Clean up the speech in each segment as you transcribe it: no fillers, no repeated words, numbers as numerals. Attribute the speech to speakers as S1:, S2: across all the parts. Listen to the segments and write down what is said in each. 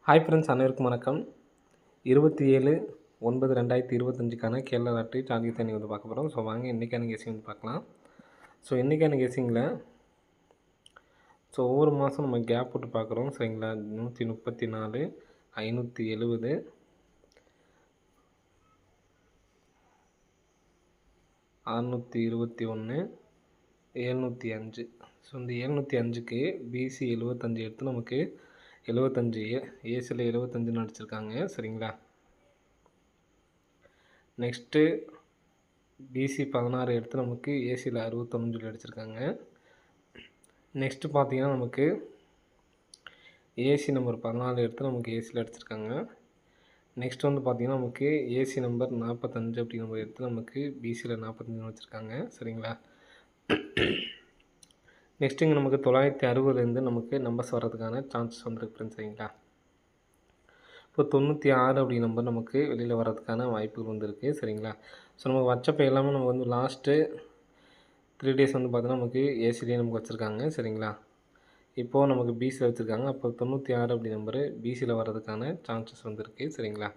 S1: Hi friends, அனைவருக்கும் வணக்கம். 27/9/2025க்கான Kerala lottery target தண்ணி வந்து பார்க்க போகிறோம். ஸோ வாங்க இன்றைக்கான கெஸிங் வந்து பார்க்கலாம். ஸோ இன்றைக்கான கெஸிங்கில் ஒவ்வொரு மாதம் நம்ம கேப் போட்டு பார்க்குறோம். சரிங்களா? 134, 570, 621, 705. ஸோ இந்த 705க்கு பிசி 75 எடுத்து நமக்கு 75 ஏசியில் 75 அடிச்சிருக்காங்க. சரிங்களா? நெக்ஸ்ட்டு பிசி 16 எடுத்து நமக்கு ஏசியில் 61 அடிச்சிருக்காங்க. நெக்ஸ்ட்டு பார்த்தீங்கன்னா நமக்கு ஏசி நம்பர் 14 எடுத்து நமக்கு ஏசியில் அடிச்சிருக்காங்க. நெக்ஸ்ட் வந்து பார்த்திங்கன்னா நமக்கு ஏசி நம்பர் 45 அப்படிங்கிற நம்பர் எடுத்து நமக்கு பிசியில் 45 வச்சுருக்காங்க. சரிங்களா? நெக்ஸ்ட்டு இங்கே நமக்கு 960 நமக்கு நம்பர்ஸ் வர்றதுக்கான சான்சஸ் வந்துருக்கு ஃப்ரெண்ட்ஸ். சரிங்களா? இப்போ 96 அப்படி நம்பர் நமக்கு வெளியில் வர்றதுக்கான வாய்ப்புகள் வந்துருக்கு. சரிங்களா? ஸோ நமக்கு வச்சப்போ எல்லாமே நமக்கு வந்து லாஸ்ட்டு 3 டேஸ் வந்து பார்த்தீங்கன்னா நமக்கு ஏசிலேயே நமக்கு வச்சுருக்காங்க. சரிங்களா? இப்போது நமக்கு பிசியில் வச்சுருக்காங்க. அப்போ 96 அப்படி நம்பரு பிசியில் வர்றதுக்கான சான்சஸ் வந்துருக்கு. சரிங்களா?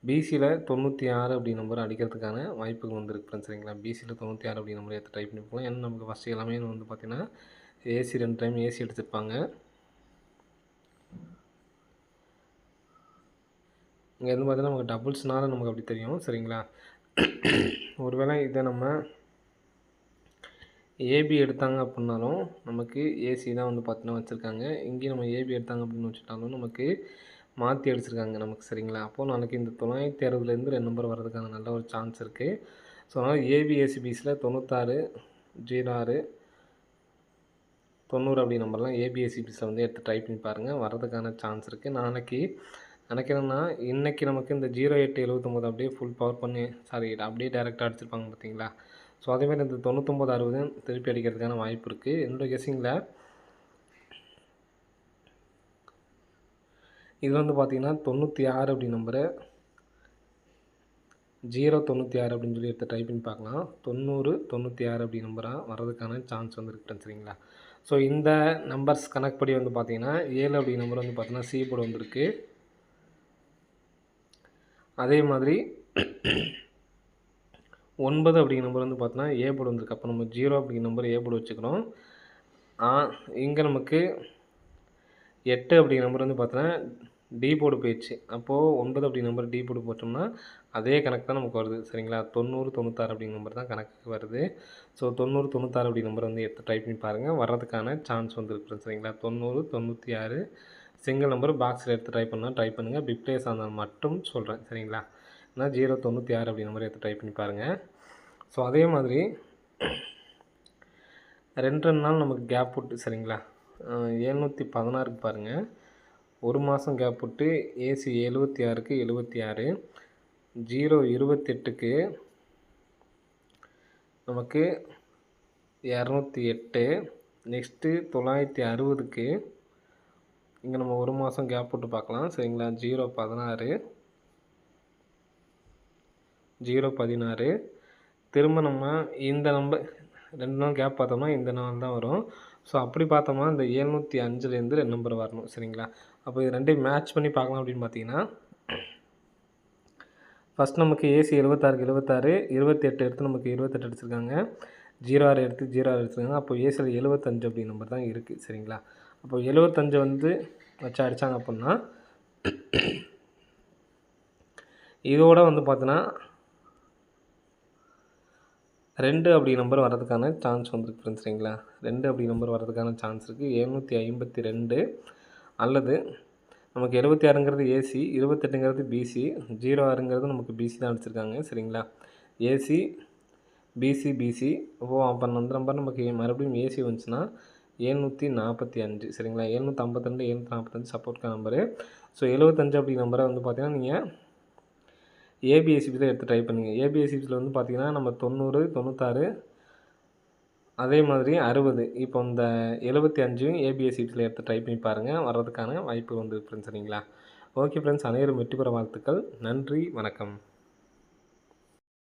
S1: பிசியில் 96 அப்படி நம்பர் அடிக்கிறதுக்கான வாய்ப்புகள் வந்துருக்கு ஃப்ரெண்ட்ஸ். சரிங்களா? பிசியில் 96 அப்படி நம்பர் எடுத்து ட்ரை பண்ணி போகலாம். ஏன்னா நமக்கு ஃபஸ்ட்டு எல்லாமே வந்து பார்த்திங்கன்னா ஏசி 2 டைம் ஏசி எடுத்துருப்பாங்க. இங்கே வந்து பார்த்தீங்கன்னா நமக்கு டபுள்ஸ்னால நமக்கு அப்படி தெரியும். சரிங்களா? ஒருவேளை இதை நம்ம ஏபி எடுத்தாங்க அப்படின்னாலும் நமக்கு ஏசி தான் வந்து பார்த்தீங்கன்னா வச்சுருக்காங்க. இங்கேயும் நம்ம ஏபி எடுத்தாங்க அப்படின்னு வச்சுட்டாலும் நமக்கு மாற்றி அடிச்சிருக்காங்க நமக்கு. சரிங்களா? அப்போது நாளைக்கு இந்த 960 2 நம்பர் வர்றதுக்கான நல்ல ஒரு சான்ஸ் இருக்குது. ஸோ அதனால் ஏபி ஏசிபிஸில் 96, 06, 90 அப்படி நம்பர்லாம் ஏபிஎஸ்சிபிஸில் வந்து எடுத்து ட்ரை பண்ணி பாருங்கள். வர்றதுக்கான சான்ஸ் இருக்குது. நாளைக்கு எனக்கு என்னென்னா இன்றைக்கி நமக்கு இந்த 0879 அப்படியே ஃபுல் பவர் பண்ணி அப்படியே டேரெக்டாக அடிச்சிருப்பாங்க பார்த்தீங்களா? ஸோ அதேமாதிரி இந்த 9960 திருப்பி அடிக்கிறதுக்கான வாய்ப்பு இருக்குது. என்னோடய கெஸிங்கில் இது வந்து பார்த்திங்கன்னா 96 அப்படி நம்பரு 096 அப்படின்னு சொல்லி எடுத்து ட்ரை பண்ணி பார்க்கலாம். 90, 96 அப்படி நம்பராக வர்றதுக்கான சான்ஸ் வந்து இருக்குது. சரிங்களா? ஸோ இந்த நம்பர்ஸ் கணக்குப்படி வந்து பார்த்திங்கன்னா 7 அப்படி நம்பர் வந்து பார்த்திங்கன்னா சி போர்டு வந்திருக்கு. அதே மாதிரி 9 அப்படிங்கிற நம்பர் வந்து பார்த்தோன்னா ஏ போர்டு வந்திருக்கு. அப்போ நம்ம 0 அப்படிங்கிற நம்பர் ஏ போர்டு வச்சுக்கிறோம். இங்கே நமக்கு 8 அப்படிங்கிற நம்பர் வந்து பார்த்தோன்னா டி போர்டு போயிடுச்சு. அப்போது 9 அப்படிங்கிற நம்பர் டி போர்டு போட்டோம்னா அதே கணக்கு தான் நமக்கு வருது. சரிங்களா? 90, 96 அப்படிங்கிற நம்பர் தான் கணக்கு வருது. ஸோ 90, 96 அப்படிங்கிற நம்பர் வந்து எடுத்து ட்ரை பண்ணி பாருங்கள். வர்றதுக்கான சான்ஸ் வந்துருக்கு. சரிங்களா? 90, 96 சிங்கிள் நம்பர் பாக்ஸில் எடுத்து ட்ரை பண்ணுங்கள். பிப்ளேஸ் ஆனால் மட்டும் சொல்கிறேன். சரிங்களா? ஏன்னா 096 அப்படி நம்பர் எடுத்து ட்ரை பண்ணி பாருங்கள். ஸோ அதே மாதிரி 2 நாள் நமக்கு கேப் விட்டு சரிங்களா 716க்கு பாருங்கள். ஒரு மாதம் கேப் விட்டு ஏசி 76க்கு 76, 028க்கு நமக்கு 208, நெக்ஸ்ட்டு 960க்கு இங்கே நம்ம ஒரு மாதம் கேப் விட்டு பார்க்கலாம். சரிங்களா? 016, 016 திரும்ப நம்ம இந்த நம்பர் 2 நாள் கேப் பார்த்தோம்னா இந்த நாள் தான் வரும். ஸோ அப்படி பார்த்தோம்னா இந்த 705லேருந்து 2 நம்பர் வரணும். சரிங்களா? அப்போ இது ரெண்டையும் மேட்ச் பண்ணி பார்க்கலாம் அப்படின்னு பார்த்தீங்கன்னா ஃபஸ்ட் நமக்கு ஏசி 76க்கு 76, 28 எடுத்து நமக்கு 28 அடிச்சிருக்காங்க. 06 எடுத்து 06 அடிச்சிருக்காங்க. அப்போ ஏசியில் 75 அப்படி நம்பர் தான் இருக்குது. சரிங்களா? அப்போ 75 வந்து வச்சு அடித்தாங்க அப்படின்னா இதோட வந்து பார்த்தோன்னா 2 அப்படி நம்பர் வர்றதுக்கான சான்ஸ் வந்துருக்கு ஃப்ரெண்ட்ஸ். சரிங்களா? 2 அப்படி நம்பர் வர்றதுக்கான சான்ஸ் இருக்குது. 752 அல்லது நமக்கு 76ங்கிறது ஏசி, 28ங்கிறது பிசி, 06ங்கிறது நமக்கு பிசி தான் அடிச்சிருக்காங்க. சரிங்களா? ஏசி, பிசி அப்போ அந்த நம்பர் நமக்கு மறுபடியும் ஏசி வந்துச்சுன்னா 745. சரிங்களா? 752, 745 சப்போர்ட்கான நம்பரு. ஸோ 75 அப்படி நம்பரை வந்து பார்த்தீங்கன்னா நீங்கள் ஏபிஎஸ்சிபியில் எடுத்து ட்ரை பண்ணுங்கள். ஏபிஎஸ்சிபியில் வந்து பார்த்திங்கன்னா நம்ம 90, 96 அதே மாதிரி 60 இப்போ இந்த 75 ஏபிஎஸ்சிபியில் எடுத்து ட்ரை பண்ணி பாருங்கள். வர்றதுக்கான வாய்ப்பு வந்து ஃப்ரெண்ட்ஸ். சரிங்களா? ஓகே ஃப்ரெண்ட்ஸ், அனைவரும் வெற்றி பெற வாழ்த்துக்கள். நன்றி, வணக்கம்.